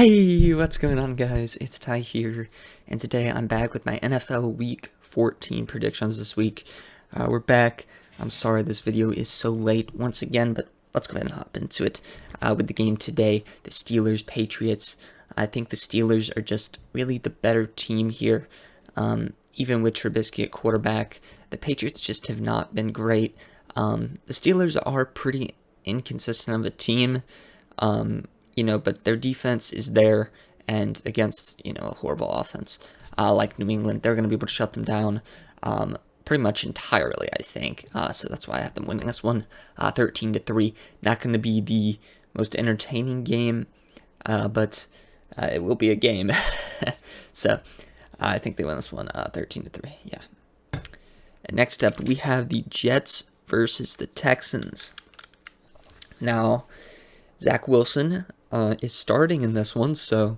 Hey, what's going on, guys? It's Ty here, and today I'm back with my NFL Week 14 predictions this week. We're back. I'm sorry this video is so late once again, but let's go ahead and hop into it with the game today. The Steelers, Patriots. I think the Steelers are just really the better team here, even with Trubisky at quarterback. The Patriots just have not been great. The Steelers are pretty inconsistent of a team. But their defense is there, and against, a horrible offense like New England, they're going to be able to shut them down pretty much entirely, I think. So that's why I have them winning this one 13-3. Not going to be the most entertaining game, but it will be a game. So I think they win this one 13-3. Yeah. And next up, we have the Jets versus the Texans. Now, Zach Wilson is starting in this one, so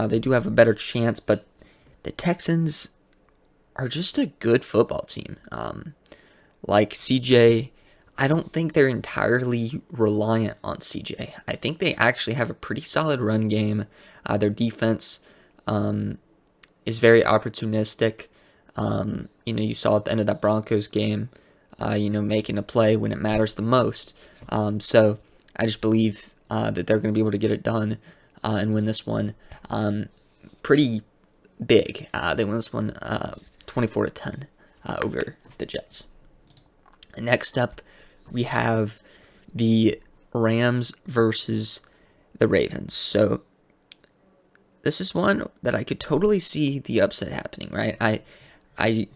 they do have a better chance, but the Texans are just a good football team. Like CJ, I don't think they're entirely reliant on CJ. I think they actually have a pretty solid run game. Their defense is very opportunistic. You saw at the end of that Broncos game, making a play when it matters the most. So I just believe that they're going to be able to get it done and win this one pretty big. They win this one 24-10 over the Jets. And next up, we have the Rams versus the Ravens. So this is one that I could totally see the upset happening, right? I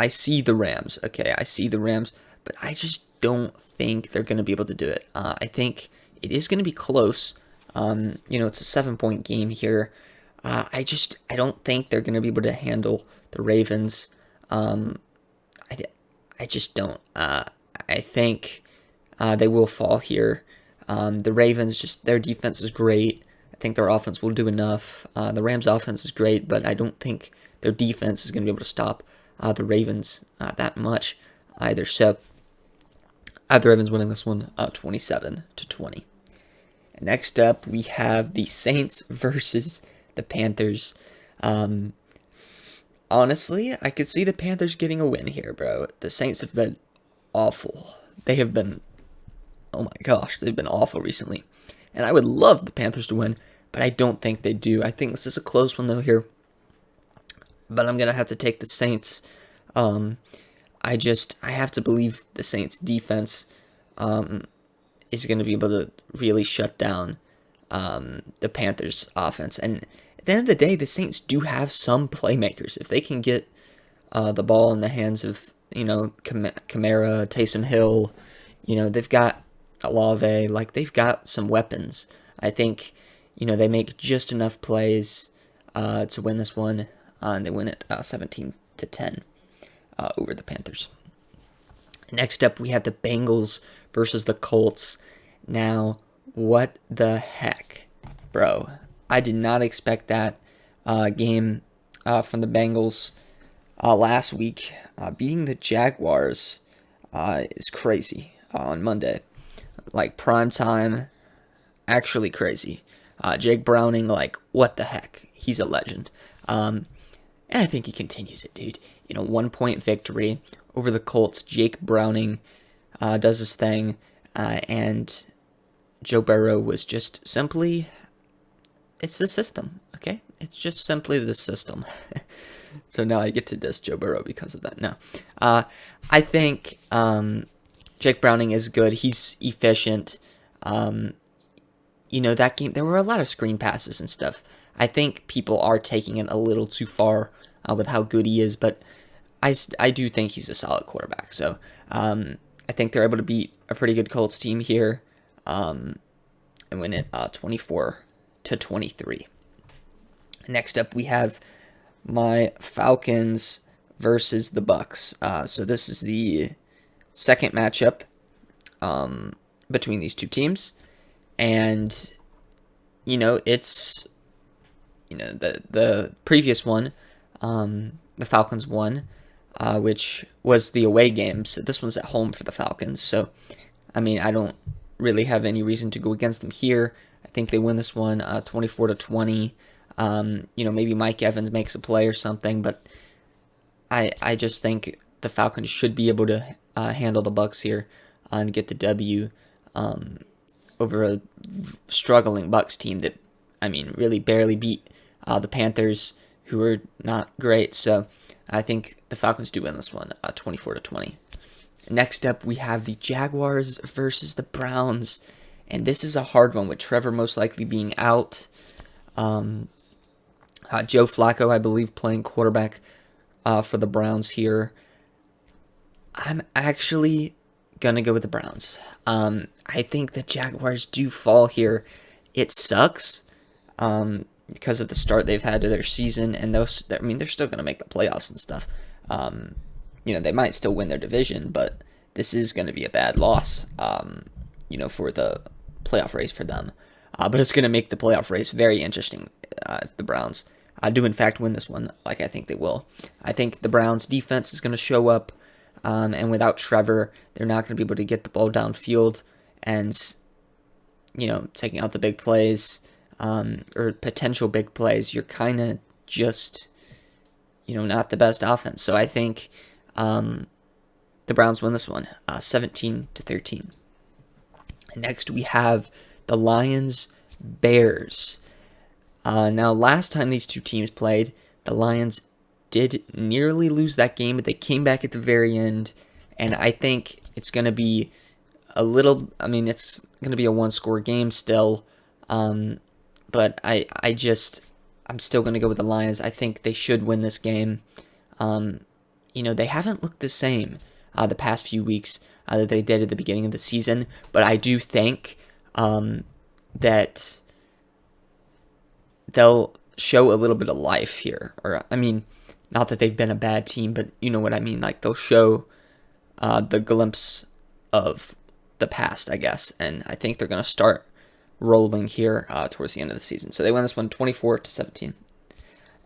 see the Rams. Okay, I see the Rams, but I just don't think they're going to be able to do it. I think it is going to be close. It's a 7-point game here. I don't think they're going to be able to handle the Ravens. I just don't. I think they will fall here. The Ravens, their defense is great. I think their offense will do enough. The Rams' offense is great, but I don't think their defense is going to be able to stop the Ravens that much either. So I have the Ravens winning this one 27-20. Next up, we have the Saints versus the Panthers. Honestly, I could see the Panthers getting a win here, bro. The Saints have been awful. They have been, oh my gosh, they've been awful recently. And I would love the Panthers to win, but I don't think they do. I think this is a close one, though, here. But I'm going to have to take the Saints. I have to believe the Saints defense is going to be able to really shut down the Panthers offense. And at the end of the day, the Saints do have some playmakers. If they can get the ball in the hands of, Kamara, Taysom Hill, they've got Olave, they've got some weapons. I think, they make just enough plays to win this one, and they win it 17-10 over the Panthers. Next up, we have the Bengals versus the Colts. Now, what the heck, bro? I did not expect that game from the Bengals last week. Beating the Jaguars is crazy on Monday. Prime time, actually crazy. Jake Browning, what the heck? He's a legend. And I think he continues it, dude. 1-point victory over the Colts. Jake Browning does his thing, and Joe Burrow was just simply, it's the system, okay? It's just simply the system. So now I get to diss Joe Burrow because of that. No. I think Jake Browning is good. He's efficient. That game, there were a lot of screen passes and stuff. I think people are taking it a little too far with how good he is, but I do think he's a solid quarterback. So I think they're able to beat a pretty good Colts team here and win it 24-23. Next up, we have my Falcons versus the Bucks. So this is the second matchup between these two teams, and it's the previous one, the Falcons won, which was the away game. So this one's at home for the Falcons. So I don't really have any reason to go against them here. I think they win this one 24-20. Maybe Mike Evans makes a play or something, but I just think the Falcons should be able to handle the Bucs here and get the W over a struggling Bucs team that, really barely beat the Panthers, who are not great. So I think the Falcons do win this one 24-20. Next up, we have the Jaguars versus the Browns, and this is a hard one with Trevor most likely being out. Joe Flacco, I believe, playing quarterback for the Browns here. I'm actually going to go with the Browns. I think the Jaguars do fall here. It sucks because of the start they've had to their season, and they're still going to make the playoffs and stuff. They might still win their division, but this is going to be a bad loss, for the playoff race for them. But it's going to make the playoff race very interesting. The Browns do, in fact, win this one, like I think they will. I think the Browns' defense is going to show up, and without Trevor, they're not going to be able to get the ball downfield and, taking out the big plays or potential big plays. You're kind of just, not the best offense. So I think the Browns win this one 17-13. Next, we have the Lions-Bears. Now, last time these two teams played, the Lions did nearly lose that game, but they came back at the very end, and I think it's going to be it's going to be a one-score game still, but I'm still going to go with the Lions. I think they should win this game. They haven't looked the same the past few weeks that they did at the beginning of the season, but I do think that they'll show a little bit of life here. Not that they've been a bad team, but you know what I mean. Like, they'll show the glimpse of the past, I guess, and I think they're going to start rolling here towards the end of the season. So they win this one 24-17.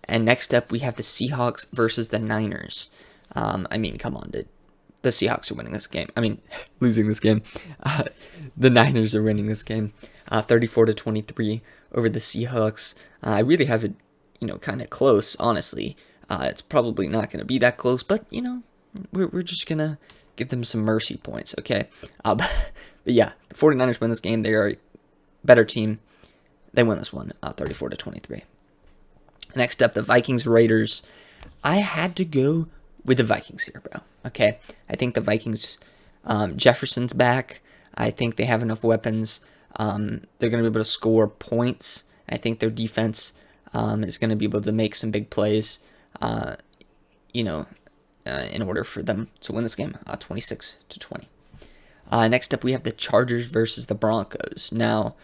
And next up, we have the Seahawks versus the Niners. Come on, dude. The Seahawks are winning this game. Losing this game. The Niners are winning this game 34-23 over the Seahawks. I really have it, kind of close, honestly. It's probably not going to be that close, but, we're just going to give them some mercy points, okay? But yeah, the 49ers win this game. They are a better team. They win this one 34-23. Next up, the Vikings-Raiders. I had to go with the Vikings here, bro. Okay, I think the Vikings, Jefferson's back. I think they have enough weapons. They're going to be able to score points. I think their defense is going to be able to make some big plays, in order for them to win this game, 26-20. Next up, we have the Chargers versus the Broncos. Now,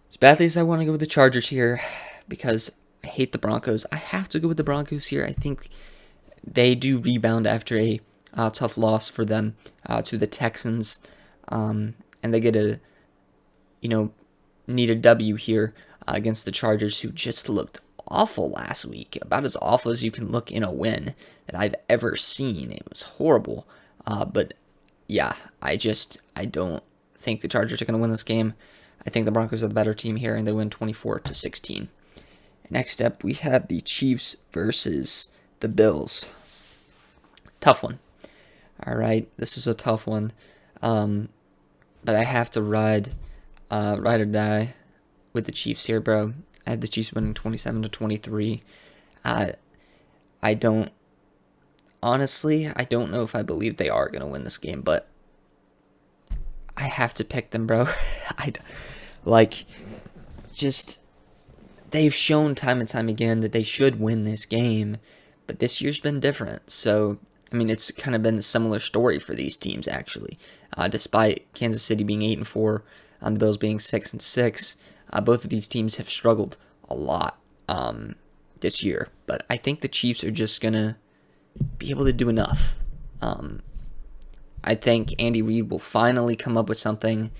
as badly as I want to go with the Chargers here, because I hate the Broncos, I have to go with the Broncos here. I think they do rebound after a tough loss for them to the Texans, and they get a, need a W here against the Chargers, who just looked awful last week, about as awful as you can look in a win that I've ever seen. It was horrible, but yeah, I don't think the Chargers are going to win this game. I think the Broncos are the better team here, and they win 24-16. Next up, we have the Chiefs versus the Bills. Tough one. All right, this is a tough one, but I have to ride or die with the Chiefs here, bro. I had the Chiefs winning 27-23. I don't know if I believe they are going to win this game, but I have to pick them, bro. They've shown time and time again that they should win this game, but this year's been different. So, it's kind of been a similar story for these teams, actually. Despite Kansas City being 8-4, the Bills being 6-6, both of these teams have struggled a lot this year. But I think the Chiefs are just going to be able to do enough. I think Andy Reid will finally come up with something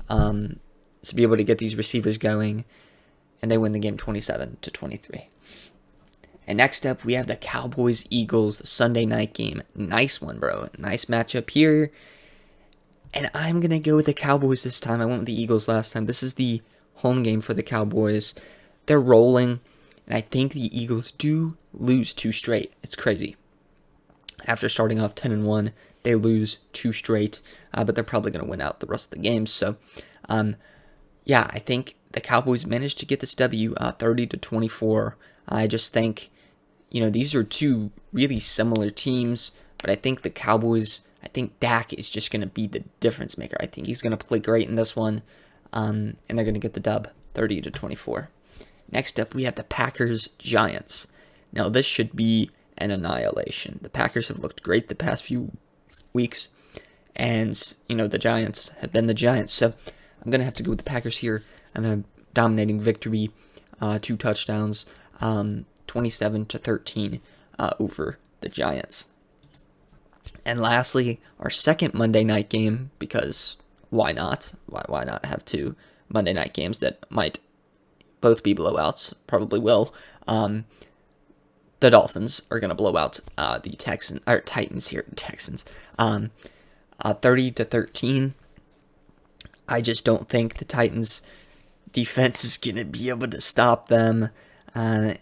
to be able to get these receivers going, and they win the game 27-23. And next up, we have the Cowboys-Eagles, the Sunday night game. Nice one, bro. Nice matchup here. And I'm going to go with the Cowboys this time. I went with the Eagles last time. This is the home game for the Cowboys. They're rolling, and I think the Eagles do lose 2 straight. It's crazy. After starting off 10-1, they lose 2 straight, but they're probably going to win out the rest of the games. So, yeah, I think the Cowboys managed to get this W 30-24. I just think, these are 2 really similar teams, but I think the Cowboys, I think Dak is just going to be the difference maker. I think he's going to play great in this one, and they're going to get the dub 30-24. Next up, we have the Packers-Giants. Now, this should be an annihilation. The Packers have looked great the past few weeks, and, the Giants have been the Giants. So I'm going to have to go with the Packers here and a dominating victory, 2 touchdowns, 27-13 over the Giants. And lastly, our second Monday night game, because why not? Why not have 2 Monday night games that might both be blowouts? Probably will. The Dolphins are going to blow out the Titans here. Texans, 30-13. I just don't think the Titans' defense is going to be able to stop them, and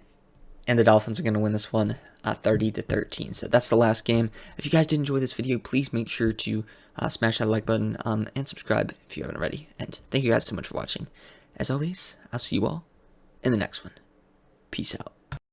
the Dolphins are going to win this one 30-13. So that's the last game. If you guys did enjoy this video, please make sure to smash that like button and subscribe if you haven't already. And thank you guys so much for watching. As always, I'll see you all in the next one. Peace out.